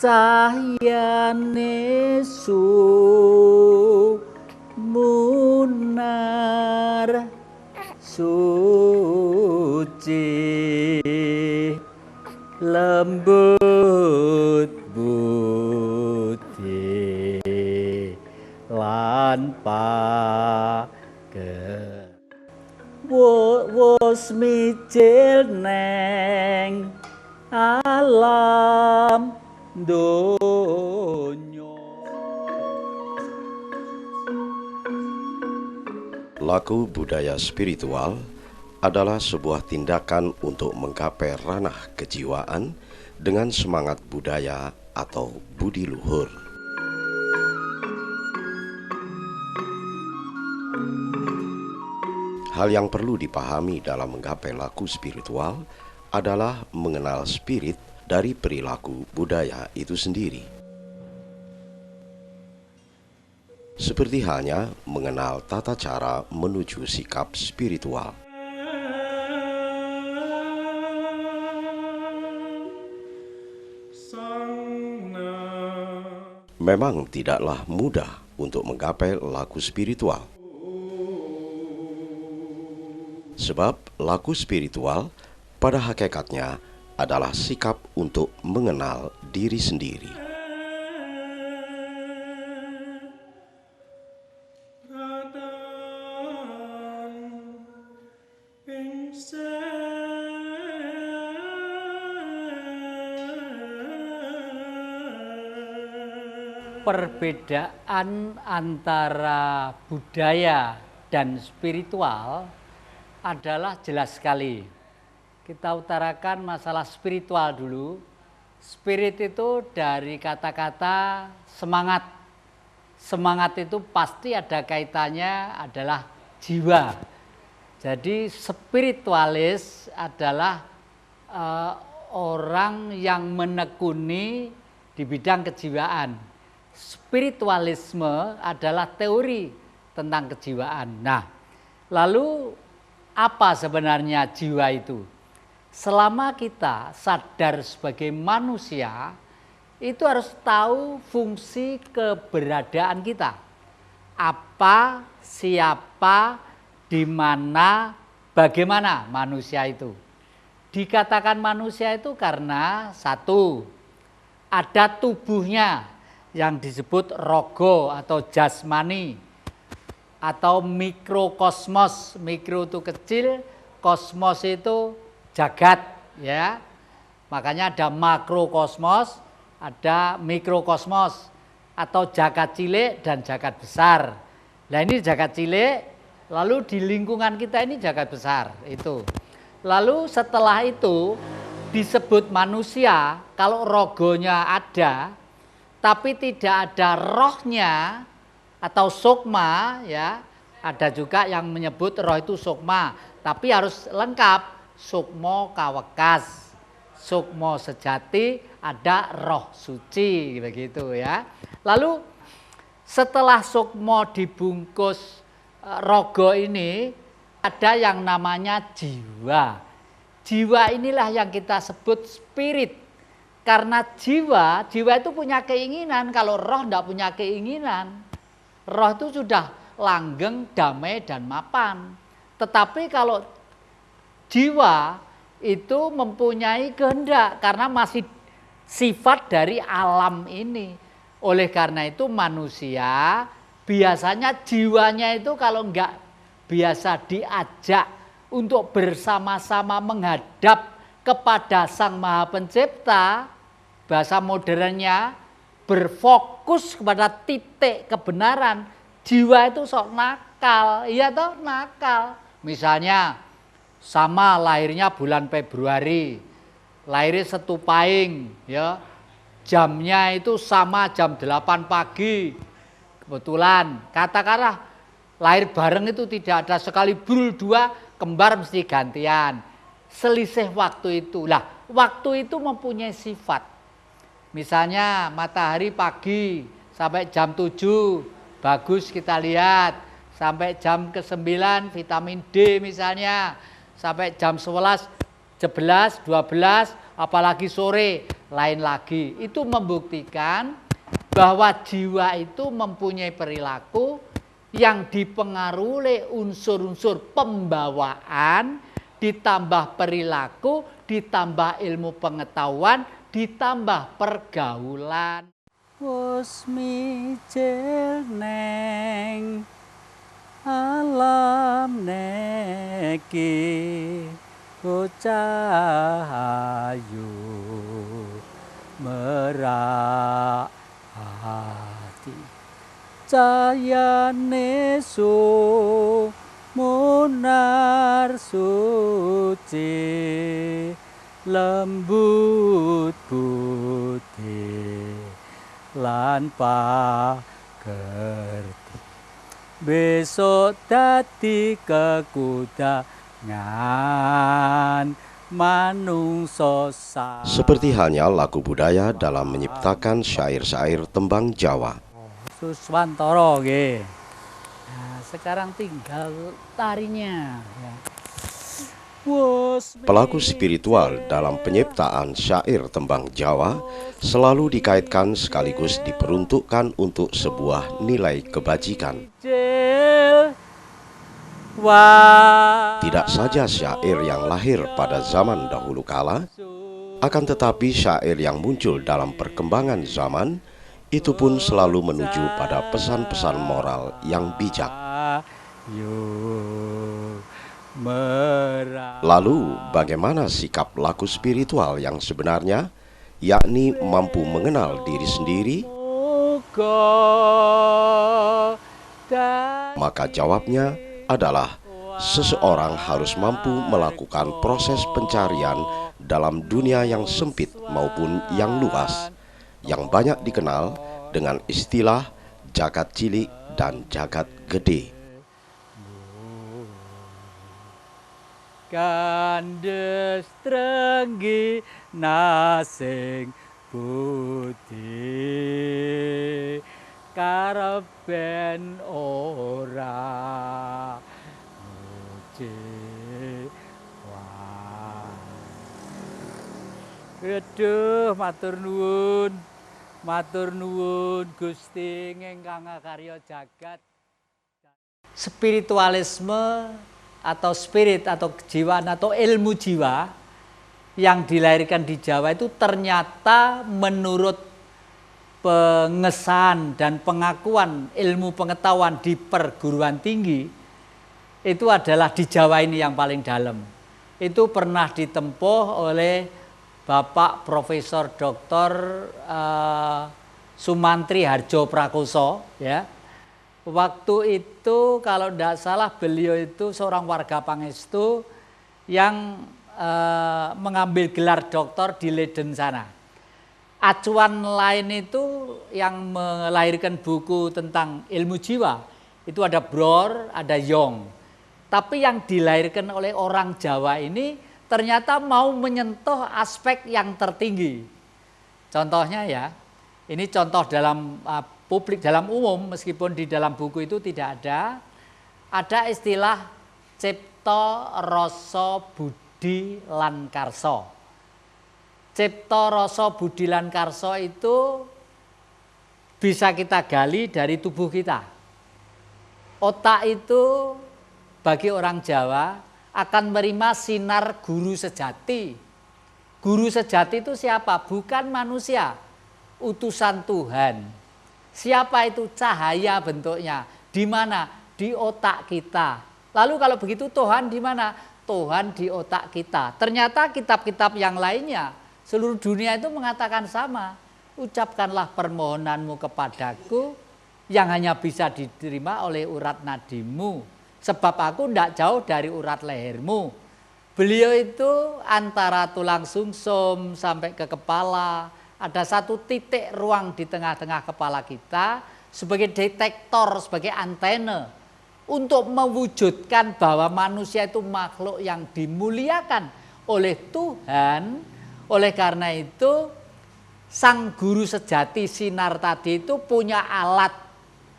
Cahyane sumunar suci lembut budi lan pageh wis mijil neng alam donya. Laku budaya spiritual adalah sebuah tindakan untuk menggapai ranah kejiwaan dengan semangat budaya atau budi luhur. Hal yang perlu dipahami dalam menggapai laku spiritual adalah mengenal spirit dari perilaku budaya itu sendiri. Seperti halnya mengenal tata cara menuju sikap spiritual. Memang tidaklah mudah untuk menggapai laku spiritual. Sebab laku spiritual pada hakikatnya adalah sikap untuk mengenal diri sendiri. Perbedaan antara budaya dan spiritual adalah jelas sekali. Kita utarakan masalah spiritual dulu. Spirit itu dari kata-kata semangat. Semangat itu pasti ada kaitannya adalah jiwa. Jadi spiritualis adalah orang yang menekuni di bidang kejiwaan. Spiritualisme adalah teori tentang kejiwaan. Nah, lalu apa sebenarnya jiwa itu? Selama kita sadar sebagai manusia, itu harus tahu fungsi keberadaan kita. Apa, siapa, di mana, bagaimana manusia itu. Dikatakan manusia itu karena satu, ada tubuhnya yang disebut rogo atau jasmani atau mikrokosmos. Mikro itu kecil, kosmos itu jagat, ya. Makanya ada makrokosmos, ada mikrokosmos atau jagat cilik dan jagat besar. Nah, ini jagat cilik, lalu di lingkungan kita ini jagat besar itu. Lalu setelah itu disebut manusia kalau rogonya ada tapi tidak ada rohnya atau sukma, ya. Ada juga yang menyebut roh itu sukma, tapi harus lengkap. Sukmo kawekas, sukmo sejati, ada roh suci, begitu ya. Lalu setelah sukmo dibungkus rogo ini, ada yang namanya jiwa. Jiwa inilah yang kita sebut spirit. Karena jiwa itu punya keinginan, kalau roh tidak punya keinginan. Roh itu sudah langgeng, damai, dan mapan. Tetapi kalau jiwa itu mempunyai kehendak karena masih sifat dari alam ini. Oleh karena itu manusia biasanya jiwanya itu kalau enggak biasa diajak untuk bersama-sama menghadap kepada Sang Maha Pencipta, bahasa modernnya berfokus kepada titik kebenaran, jiwa itu sok nakal, iya toh nakal. Misalnya sama lahirnya bulan Februari, lahirnya Setupaing, ya. Jamnya itu sama jam 8 pagi. Kebetulan, katakanlah Lahir bareng itu tidak ada, sekali brul dua kembar mesti gantian. Selisih waktu itu. Lah, waktu itu mempunyai sifat. Misalnya matahari pagi sampai jam 7 bagus kita lihat. Sampai jam ke-9 vitamin D misalnya. Sampai jam 11, 11, 12, apalagi sore lain lagi. Itu membuktikan bahwa jiwa itu mempunyai perilaku yang dipengaruhi oleh unsur-unsur pembawaan, ditambah perilaku, ditambah ilmu pengetahuan, ditambah pergaulan. Wes mijil neng alam neki cahayu merak hati cahayane munar suci lembut putih lan pagerti besok dadi kekudangan manungsa. Seperti halnya lagu budaya dalam menciptakan syair-syair tembang Jawa. Suswantoro nggih. Nah, sekarang tinggal tarinya ya. Pelaku spiritual dalam penyiptaan syair tembang Jawa selalu dikaitkan sekaligus diperuntukkan untuk sebuah nilai kebajikan. Tidak saja syair yang lahir pada zaman dahulu kala, akan tetapi syair yang muncul dalam perkembangan zaman itu pun selalu menuju pada pesan-pesan moral yang bijak. Lalu bagaimana sikap laku spiritual yang sebenarnya, yakni mampu mengenal diri sendiri? Maka jawabnya adalah seseorang harus mampu melakukan proses pencarian dalam dunia yang sempit maupun yang luas, yang banyak dikenal dengan istilah jagat cilik dan jagat gede. Kandes trenggi nasing putih karepen ora kecewa. Aduh, matur nuwun Gusti ingkang karya jagat. Spiritualisme atau spirit atau kejiwaan atau ilmu jiwa yang dilahirkan di Jawa itu ternyata menurut pengesahan dan pengakuan ilmu pengetahuan di perguruan tinggi itu adalah di Jawa ini yang paling dalam. Itu pernah ditempuh oleh Bapak Profesor Dr. Sumantri Harjo Prakoso ya. Waktu itu kalau tidak salah beliau itu seorang warga Pangestu yang mengambil gelar doktor di Leiden sana. Acuan lain itu yang melahirkan buku tentang ilmu jiwa itu ada Bror, ada Yong. Tapi yang dilahirkan oleh orang Jawa ini ternyata mau menyentuh aspek yang tertinggi. Contohnya ya, ini contoh dalam publik dalam umum, meskipun di dalam buku itu tidak ada istilah cipta rasa budi lan karsa. Cipta rasa budi lan karsa itu bisa kita gali dari tubuh kita. Otak itu bagi orang Jawa akan menerima sinar guru sejati. Guru sejati itu siapa? Bukan manusia, utusan Tuhan. Siapa itu? Cahaya bentuknya. Di mana? Di otak kita. Lalu kalau begitu Tuhan di mana? Tuhan di otak kita. Ternyata kitab-kitab yang lainnya seluruh dunia itu mengatakan sama. Ucapkanlah permohonanmu kepadaku yang hanya bisa diterima oleh urat nadimu. Sebab aku tidak jauh dari urat lehermu. Beliau itu antara tulang sumsum sampai ke kepala. Ada satu titik ruang di tengah-tengah kepala kita sebagai detektor, sebagai antena untuk mewujudkan bahwa manusia itu makhluk yang dimuliakan oleh Tuhan. Oleh karena itu sang guru sejati sinar tadi itu punya alat.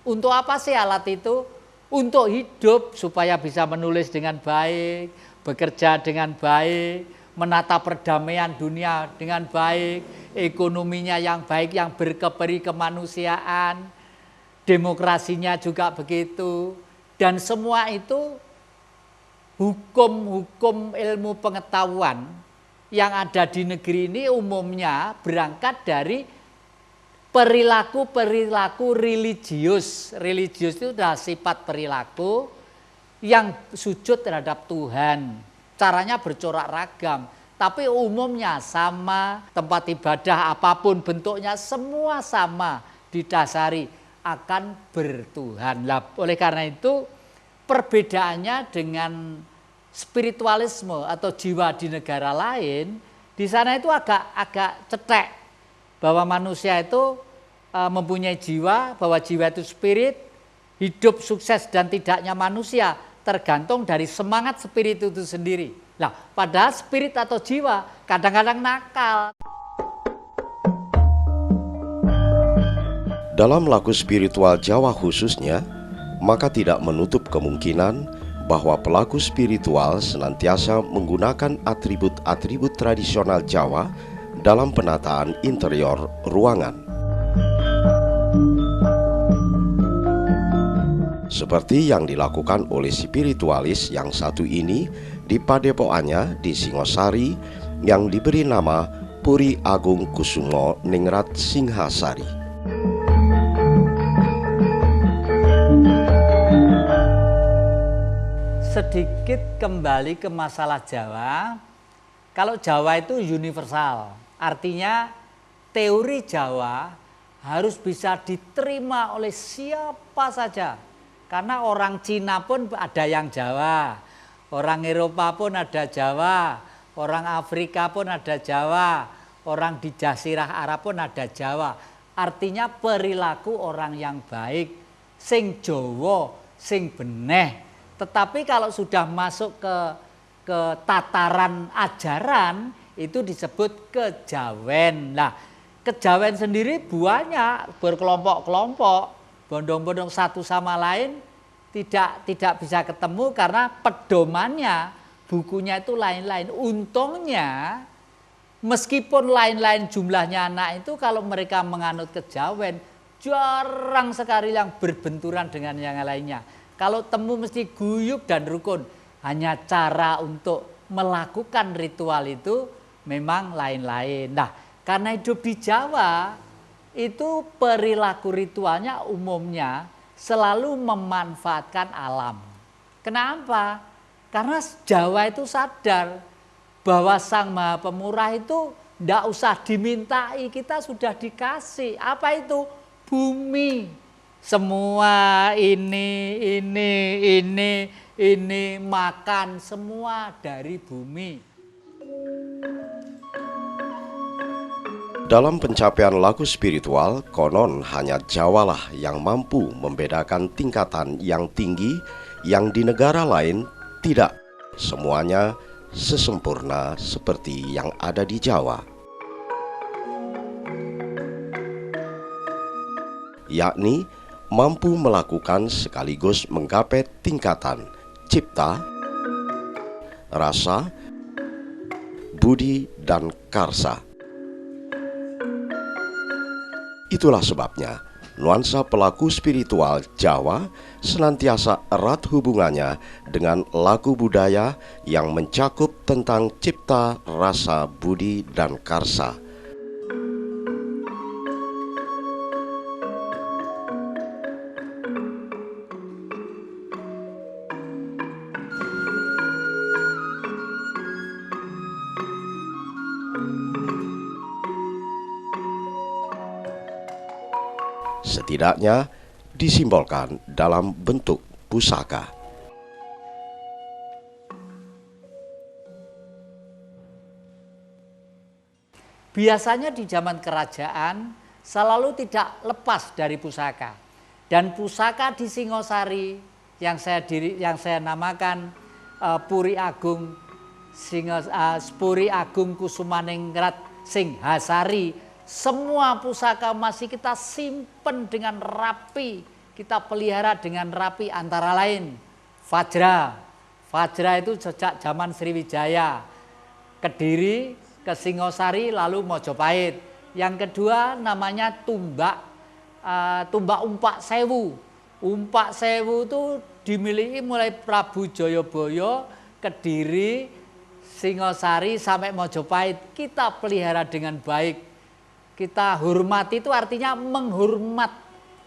Untuk apa sih alat itu? Untuk hidup supaya bisa menulis dengan baik, bekerja dengan baik, menata perdamaian dunia dengan baik, ekonominya yang baik, yang berkeperi kemanusiaan, demokrasinya juga begitu. Dan semua itu hukum-hukum ilmu pengetahuan yang ada di negeri ini umumnya berangkat dari perilaku-perilaku religius. Religius itu adalah sifat perilaku yang sujud terhadap Tuhan. Caranya bercorak ragam, tapi umumnya sama. Tempat ibadah apapun bentuknya semua sama, didasari akan bertuhan. Lah, oleh karena itu perbedaannya dengan spiritualisme atau jiwa di negara lain, di sana itu agak cetek bahwa manusia itu mempunyai jiwa, bahwa jiwa itu spirit, hidup sukses dan tidaknya manusia tergantung dari semangat spirit itu sendiri. Nah, padahal spirit atau jiwa kadang-kadang nakal. Dalam laku spiritual Jawa khususnya, maka tidak menutup kemungkinan bahwa pelaku spiritual senantiasa menggunakan atribut-atribut tradisional Jawa dalam penataan interior ruangan. Seperti yang dilakukan oleh spiritualis yang satu ini di padepokannya di Singosari yang diberi nama Puri Agung Kusumo Ningrat Singhasari. Sedikit kembali ke masalah Jawa. Kalau Jawa itu universal, artinya teori Jawa harus bisa diterima oleh siapa saja. Karena orang Cina pun ada yang Jawa, orang Eropa pun ada Jawa, orang Afrika pun ada Jawa, orang di Jazirah Arab pun ada Jawa. Artinya perilaku orang yang baik, sing Jawa, sing beneh. Tetapi kalau sudah masuk ke tataran ajaran itu disebut kejawen. Nah, kejawen sendiri banyak, berkelompok-kelompok, bondong-bondong satu sama lain tidak bisa ketemu karena pedomannya, bukunya itu lain-lain. Untungnya meskipun lain-lain jumlahnya anak itu, kalau mereka menganut kejawen jarang sekali yang berbenturan dengan yang lainnya. Kalau temu mesti guyub dan rukun. Hanya cara untuk melakukan ritual itu memang lain-lain. Nah, karena hidup di Jawa itu perilaku ritualnya umumnya selalu memanfaatkan alam. Kenapa? Karena Jawa itu sadar bahwa Sang Maha Pemurah itu tidak usah dimintai, kita sudah dikasih. Apa itu? Bumi. Semua ini makan semua dari bumi. Dalam pencapaian laku spiritual, konon hanya Jawalah yang mampu membedakan tingkatan yang tinggi yang di negara lain tidak semuanya sesempurna seperti yang ada di Jawa. Yakni mampu melakukan sekaligus menggapai tingkatan cipta, rasa, budi, dan karsa. Itulah sebabnya nuansa pelaku spiritual Jawa senantiasa erat hubungannya dengan laku budaya yang mencakup tentang cipta, rasa, budi, dan karsa. Setidaknya disimbolkan dalam bentuk pusaka. Biasanya di zaman kerajaan selalu tidak lepas dari pusaka. Dan pusaka di Singosari yang saya namakan Puri Agung Puri Agung Kusumaningrat Singhasari. Semua pusaka masih kita simpen dengan rapi, kita pelihara dengan rapi, antara lain Vajra. Vajra itu sejak zaman Sriwijaya, Kediri, ke Singosari, lalu Mojopahit. Yang kedua namanya tumbak Umpak Sewu. Umpak Sewu itu dimiliki mulai Prabu Jayabaya, Kediri, Singosari sampai Mojopahit. Kita pelihara dengan baik. Kita hormati itu artinya menghormat,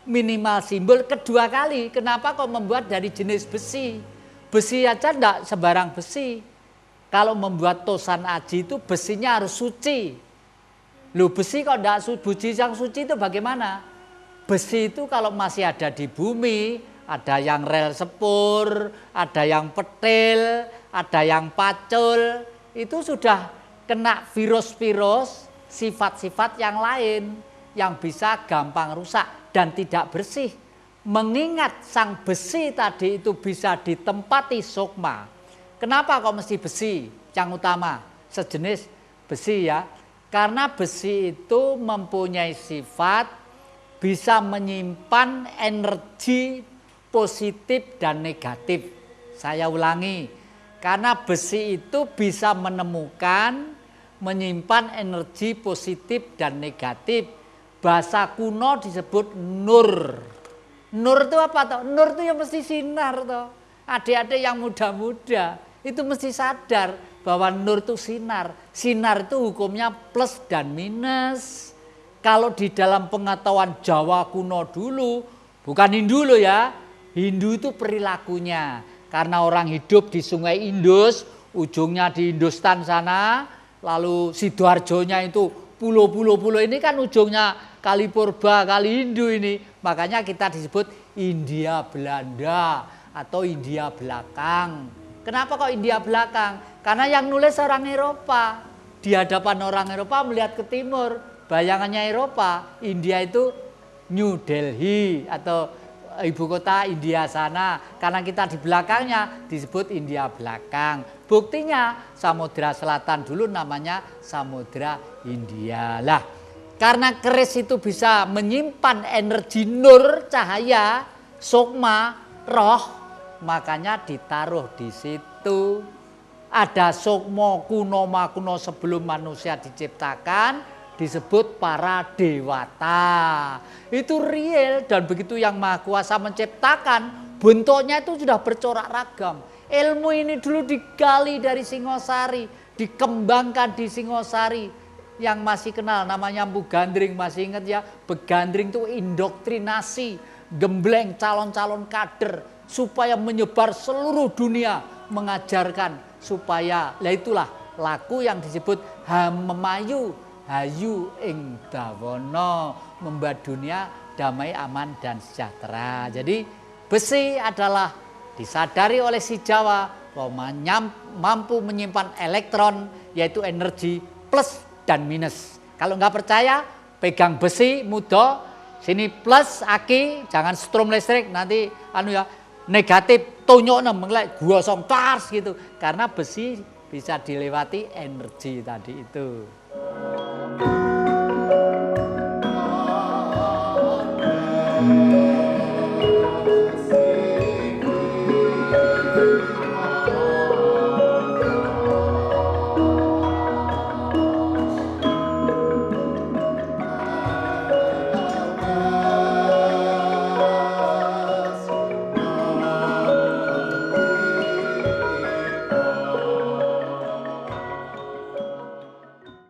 minimal simbol. Kedua kali, kenapa kok membuat dari jenis besi? Besi aja enggak sembarang besi. Kalau membuat tosan aji itu besinya harus suci. Loh, besi kok enggak suci, yang suci itu bagaimana? Besi itu kalau masih ada di bumi, ada yang rel sepur, ada yang petil, ada yang pacul, itu sudah kena virus-virus, sifat-sifat yang lain yang bisa gampang rusak dan tidak bersih. Mengingat sang besi tadi itu bisa ditempati sukma. Kenapa kok mesti besi yang utama? Sejenis besi ya. Karena besi itu mempunyai sifat bisa menyimpan energi positif dan negatif. Saya ulangi. Karena besi itu bisa menyimpan energi positif dan negatif. Bahasa kuno disebut nur. Nur itu apa toh? Nur itu yang mesti sinar toh. Adik-adik yang muda-muda itu mesti sadar bahwa nur itu sinar. Sinar itu hukumnya plus dan minus. Kalau di dalam pengetahuan Jawa kuno dulu, bukan Hindu loh ya. Hindu itu perilakunya. Karena orang hidup di sungai Indus, ujungnya di Hindustan sana, lalu Sidoarjonya itu pulau-pulau ini kan ujungnya Kali Purba, Kali Hindu ini. Makanya kita disebut India Belanda atau India belakang. Kenapa kok India belakang? Karena yang nulis orang Eropa. Di hadapan orang Eropa melihat ke timur, bayangannya Eropa. India itu New Delhi atau ibu kota India sana. Karena kita di belakangnya disebut India belakang. Buktinya Samudra Selatan dulu namanya Samudra Hindia. Lah, karena keris itu bisa menyimpan energi nur, cahaya, sukma, roh, makanya ditaruh di situ. Ada sukma kuno sebelum manusia diciptakan, disebut para dewata. Itu real, dan begitu yang Maha Kuasa menciptakan, bentuknya itu sudah bercorak ragam. Ilmu ini dulu digali dari Singosari, dikembangkan di Singosari. Yang masih kenal namanya Mpu Gandring, masih ingat ya? Begandring itu indoktrinasi, gembleng calon-calon kader supaya menyebar seluruh dunia, mengajarkan supaya, lah itulah laku yang disebut Hamemayu Hayu ing Dawono, membuat dunia damai, aman dan sejahtera. Jadi besi adalah disadari oleh si Jawa bahwa mampu menyimpan elektron, yaitu energi plus dan minus. Kalau nggak percaya, pegang besi muda, sini plus aki, jangan strom listrik, nanti negatif tonyok mengelak gosong tars gitu. Karena besi bisa dilewati energi tadi itu.